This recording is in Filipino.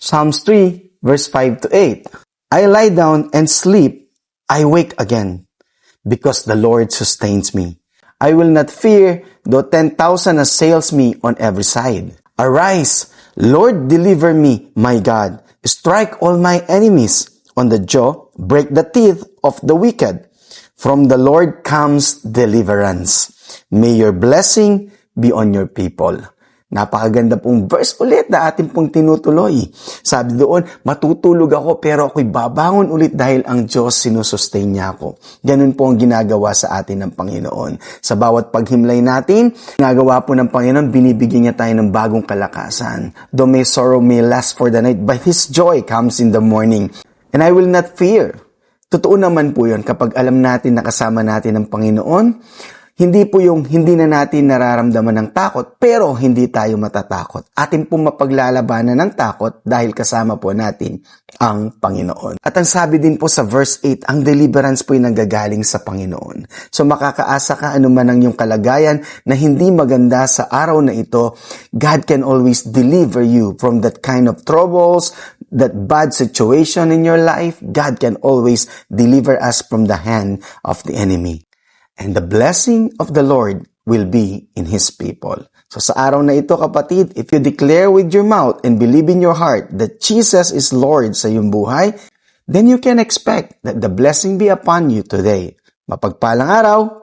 Psalms 3, verse 5 to 8. I lie down and sleep, I wake again, because the Lord sustains me. I will not fear, though 10,000 assails me on every side. Arise, Lord, deliver me, my God. Strike all my enemies on the jaw, break the teeth of the wicked. From the Lord comes deliverance. May your blessing be on your people. Napakaganda pong verse ulit na ating pong tinutuloy. Sabi doon, matutulog ako pero ako'y babangon ulit dahil ang Diyos sinusustain niya ako. Ganun po ang ginagawa sa atin ng Panginoon. Sa bawat paghimlay natin, ginagawa po ng Panginoon, binibigyan niya tayo ng bagong kalakasan. Though may sorrow may last for the night, but His joy comes in the morning. And I will not fear. Totoo naman po yun kapag alam natin na kasama natin ang Panginoon. Hindi po yung hindi na natin nararamdaman ng takot, pero hindi tayo matatakot. Atin po mapaglalabanan ng takot dahil kasama po natin ang Panginoon. At ang sabi din po sa verse 8, ang deliverance po ay nanggagaling sa Panginoon. So makakaasa ka anuman ang iyong kalagayan na hindi maganda sa araw na ito, God can always deliver you from that kind of troubles, that bad situation in your life. God can always deliver us from the hand of the enemy. And the blessing of the Lord will be in His people. So sa araw na ito, kapatid, if you declare with your mouth and believe in your heart that Jesus is Lord sa iyong buhay, then you can expect that the blessing be upon you today. Mapagpalang araw!